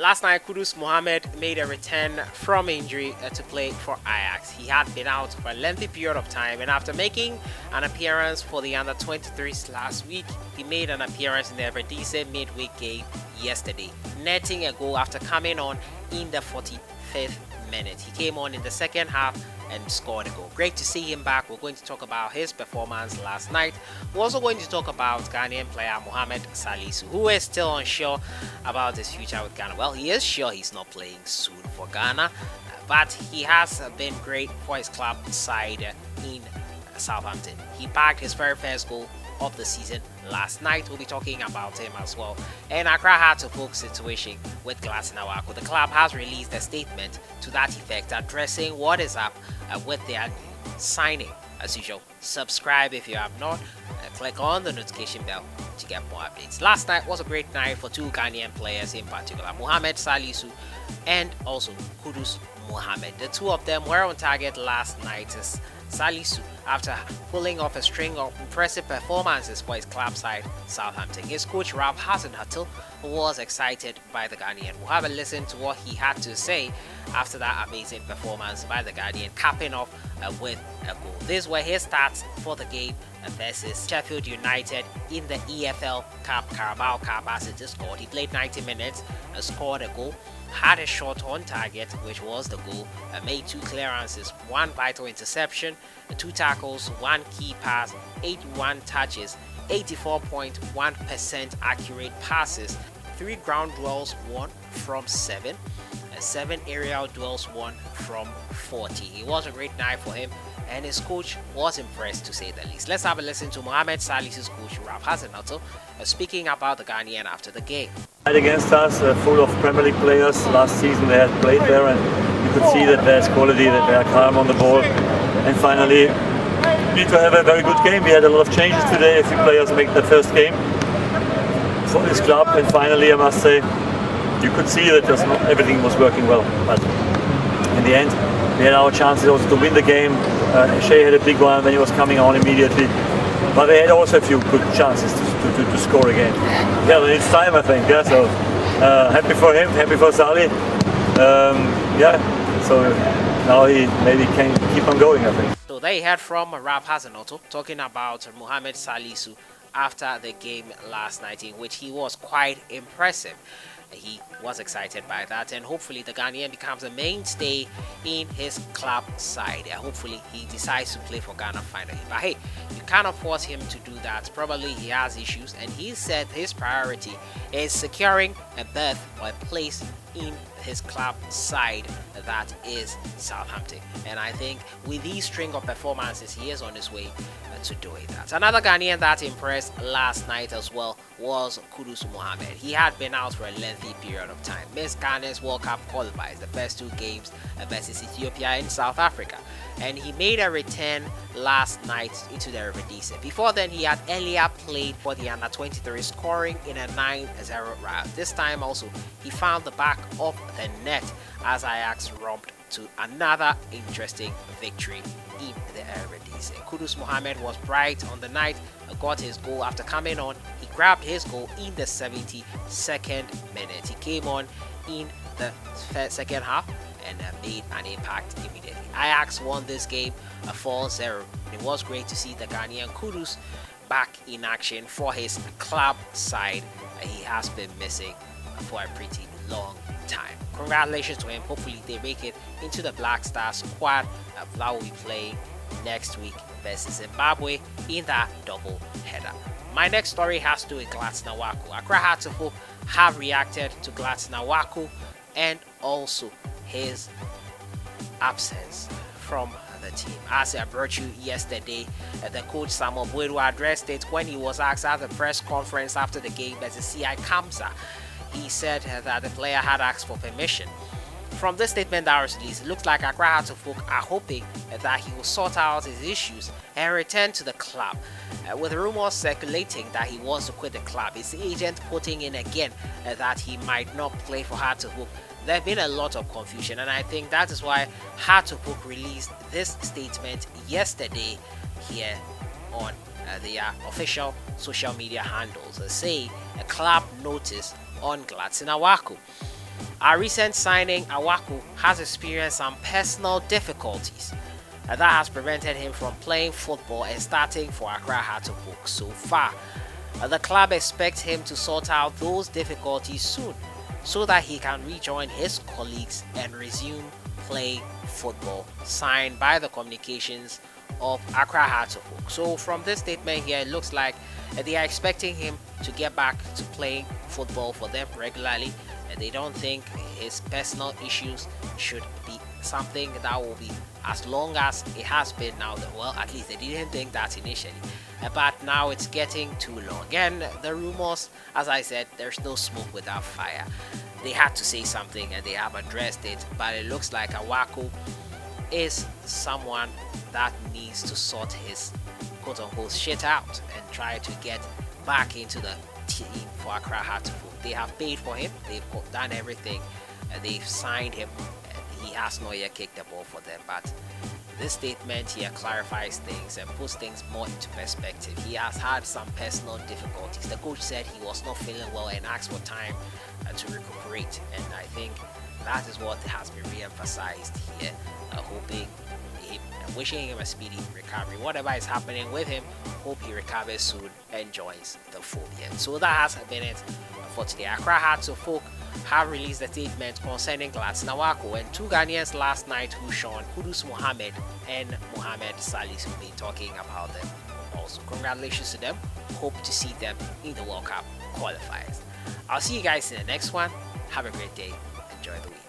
Last night, Kudus Mohammed made a return from injury to play for AJAX. He had been out for a lengthy period of time, and after making an appearance for the under-23s last week, he made an appearance in the Eredivisie midweek game yesterday, netting a goal after coming on in the 45th minute. He came on in the second half and scored a goal. Great to see him back. We're going to talk about his performance last night. We're also going to talk about Ghanaian player Mohamed Salisu, who is still unsure about his future with Ghana. Well, he is sure he's not playing soon for Ghana, but he has been great for his club side in Southampton. He bagged his very first goal of the season last night. We'll be talking about him as well. And Accra had to focus situation with GLADSON. The club has released a statement to that effect, addressing what is up with their new signing. As usual, subscribe if you have not. Click on the notification bell to get more updates. Last night was a great night for two Ghanaian players in particular, Mohamed Salisu and also Kudus Mohammed. The two of them were on target last night as Salisu, after pulling off a string of impressive performances for his club side, Southampton. His coach Ralph Hasenhuttl was excited by the Ghanaian. We'll have a listen to what he had to say after that amazing performance by the Ghanaian, capping off with a goal. These were his stats for the game versus Sheffield United in the EFL Cup, Carabao Cup, as it is called. He played 90 minutes and scored a goal, had a shot on target, which was the goal, made 2 clearances, 1 vital interception, 2 tackles, 1 key pass, 81 touches, 84.1% accurate passes, 3 ground duels won from 7, 7 aerial duels won from 40. It was a great night for him, and his coach was impressed, to say the least. Let's have a listen to Mohamed Salisu's coach Ralph Hasenhuttl speaking about the Ghanaian after the game. Against us, full of Premier League players. Last season they had played there, and you could see that there's quality, that they are calm on the ball. And finally, we need to have a very good game. We had a lot of changes today. A few players make the first game for this club, and finally, I must say, you could see that not everything was working well. But in the end, we had our chances also to win the game. Shea had a big one when he was coming on immediately. But they had also a few good chances to score again. Yeah, but it's time, I think. Yeah, so happy for him, happy for Sali. Yeah, so now he maybe can keep on going, I think. So they heard from Ralph Hasenhuttl talking about Mohamed Salisu after the game last night, in which he was quite impressive. He was excited by that, and hopefully the Ghanaian becomes a mainstay in his club side. Hopefully he decides to play for Ghana finally. But hey, you cannot force him to do that. Probably he has issues, and he said his priority is securing a berth or a place in his club side, that is Southampton. And I think with these string of performances, he is on his way to doing that. Another Ghanaian that impressed last night as well was Kudus Mohammed. He had been out for a lengthy period of time. Missed Ghana's World Cup qualifiers, the first 2 games versus Ethiopia and South Africa, and he made a return last night into the Eredivisie. Before then, he had earlier played for the under-23, scoring in a 9-0 rout. This time also, he found the back of the net as AJAX romped to another interesting victory in the Eredivisie. Kudus Mohammed was bright on the night, got his goal after coming on. He grabbed his goal in the 72nd minute. He came on in the second half and made an impact immediately. AJAX won this game 4-0. It was great to see the Ghanaian Kudus back in action for his club side. He has been missing for a pretty long time. Congratulations to him. Hopefully they make it into the Black Star squad that will be playing next week versus Zimbabwe in that double header. My next story has to do with GLADSON. Accra Hearts have reacted to GLADSON and also his absence from the team. As I brought you yesterday, the coach Samuel Boedu addressed it when he was asked at the press conference after the game versus CI Kamsa. He said that the player had asked for permission. From this statement that was released, it looks like Accra Hearts are hoping that he will sort out his issues and return to the club. With rumors circulating that he wants to quit the club, his agent putting in again that he might not play for Hearts of Oak. There's been a lot of confusion, and I think that is why Hearts of Oak released this statement yesterday here on their official social media handles, saying a club notice on GLADSON. Our recent signing, AWAKO, has experienced some personal difficulties that has prevented him from playing football and starting for Accra Hearts of Oak so far. The club expects him to sort out those difficulties soon so that he can rejoin his colleagues and resume playing football, signed by the communications of Accra Hearts of Oak. So from this statement here, it looks like they are expecting him to get back to playing football for them regularly, and they don't think his personal issues should be something that will be as long as it has been now. Well, at least they didn't think that initially, but now it's getting too long. And the rumors, as I said, there's no smoke without fire. They had to say something and they have addressed it, but it looks like AWAKO is someone that needs to sort his quote-unquote shit out and try to get back into the team for Accra Hearts of Oak. They have paid for him, they've done everything, and they've signed him, and he has not yet kicked the ball for them. But this statement here clarifies things and puts things more into perspective. He has had some personal difficulties. The coach said he was not feeling well and asked for time to recuperate, and I think that is what has been re-emphasized here. Hoping him and wishing him a speedy recovery. Whatever is happening with him, hope he recovers soon and joins the fold again. So that has been it for today. Accra Hearts of Oak have released a statement concerning GLADSON, AWAKO, and two Ghanaians last night who shone, Kudus Mohammed and Mohammed Salisu, been talking about them. Also, congratulations to them. Hope to see them in the World Cup qualifiers. I'll see you guys in the next one. Have a great day. Enjoy the week.